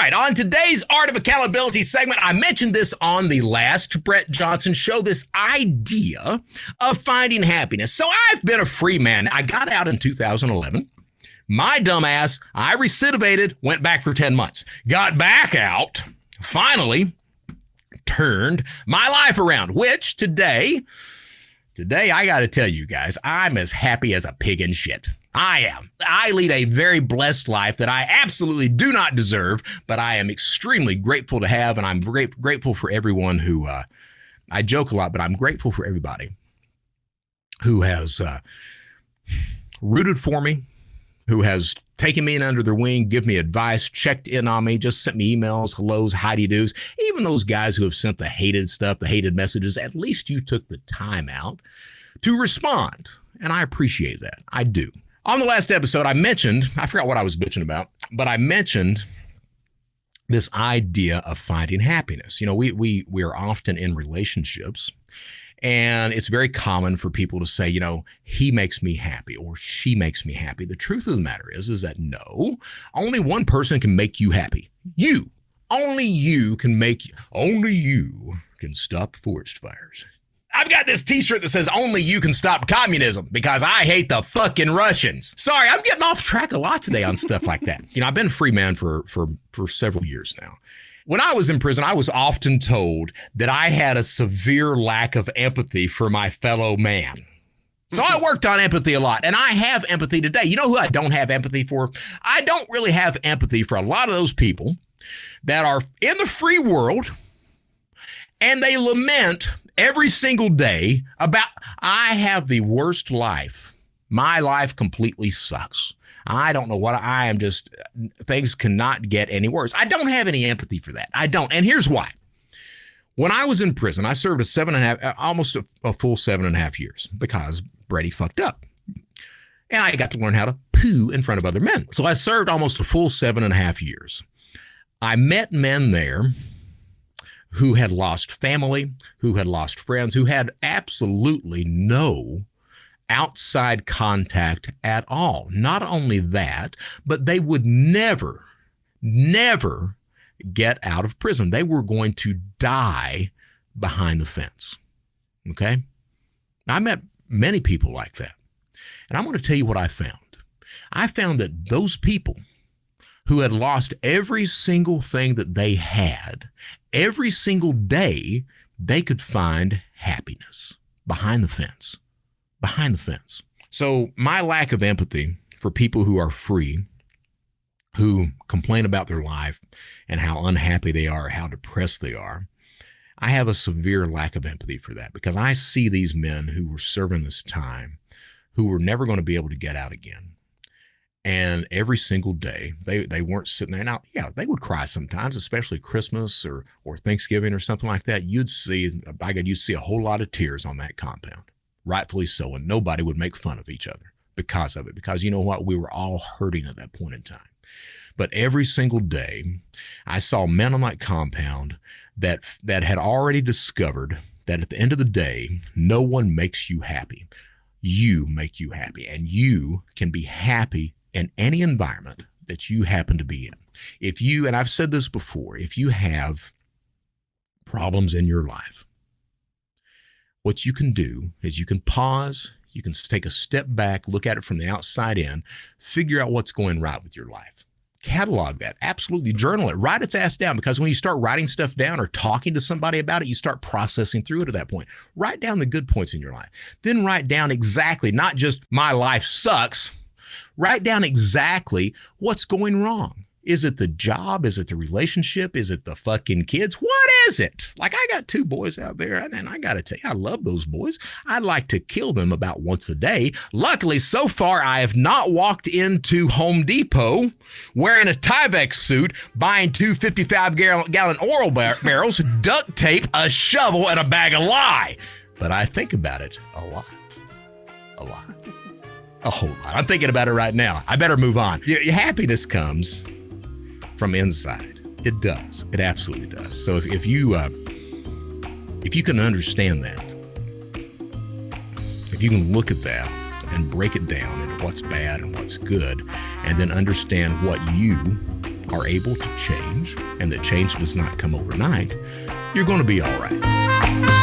right, on today's Art of Accountability segment, I mentioned this on the last Brett Johnson show, this idea of finding happiness. So I've been a free man. I got out in 2011. My dumbass, I recidivated, went back for 10 months, got back out, finally turned my life around, which today, I got to tell you guys, I'm as happy as a pig in shit. I am. I lead a very blessed life that I absolutely do not deserve, but I am extremely grateful to have, and I'm grateful for everyone who, I joke a lot, but I'm grateful for everybody who has rooted for me, who has taken me in under their wing, give me advice, checked in on me, just sent me emails, hellos, how-do-you-dos. Even those guys who have sent the hated stuff, the hated messages, at least you took the time out to respond, and I appreciate that. I do. On the last episode, I forgot what I was bitching about, but I mentioned this idea of finding happiness. You know, we are often in relationships, and it's very common for people to say, you know, he makes me happy or she makes me happy. The truth of the matter is that no, only one person can make you happy. You. Only you can stop forest fires. I've got this t-shirt that says only you can stop communism because I hate the fucking Russians. Sorry, I'm getting off track a lot today on stuff like that. You know, I've been a free man for several years now. When I was in prison, I was often told that I had a severe lack of empathy for my fellow man. So I worked on empathy a lot, and I have empathy today. You know who I don't have empathy for? I don't really have empathy for a lot of those people that are in the free world, and they lament every single day about, I have the worst life. My life completely sucks. I don't know what I am, just things cannot get any worse. I don't have any empathy for that. I don't. And here's why. When I was in prison, I served almost a full 7.5 years because Brady fucked up. And I got to learn how to poo in front of other men. So I served almost a full 7.5 years. I met men there who had lost family, who had lost friends, who had absolutely no outside contact at all. Not only that, but they would never get out of prison. They were going to die behind the fence. Okay? I met many people like that. And I'm going to tell you what I found. I found that those people who had lost every single thing that they had, every single day, they could find happiness behind the fence. Behind the fence. So my lack of empathy for people who are free, who complain about their life and how unhappy they are, how depressed they are, I have a severe lack of empathy for that because I see these men who were serving this time, who were never going to be able to get out again. And every single day, they weren't sitting there. Now, yeah, they would cry sometimes, especially Christmas or Thanksgiving or something like that. You'd see a whole lot of tears on that compound. Rightfully so, and nobody would make fun of each other because of it. Because you know what? We were all hurting at that point in time. But every single day, I saw men on that compound that had already discovered that at the end of the day, no one makes you happy. You make you happy, and you can be happy in any environment that you happen to be in. If you, and I've said this before, if you have problems in your life, what you can do is you can pause, you can take a step back, look at it from the outside in, figure out what's going right with your life. Catalog that, absolutely journal it, write its ass down, because when you start writing stuff down or talking to somebody about it, you start processing through it at that point. Write down the good points in your life. Then write down exactly, not just my life sucks, write down exactly what's going wrong. Is it the job? Is it the relationship? Is it the fucking kids? What is it? Like, I got 2 boys out there, and I got to tell you, I love those boys. I'd like to kill them about once a day. Luckily, so far, I have not walked into Home Depot wearing a Tyvek suit, buying 2 55-gallon oil barrels, duct tape, a shovel, and a bag of lye. But I think about it a lot. A whole lot. I'm thinking about it right now. I better move on. Your happiness comes from inside. It does. It absolutely does. So if you can understand that, if you can look at that and break it down into what's bad and what's good, and then understand what you are able to change and that change does not come overnight, you're going to be all right.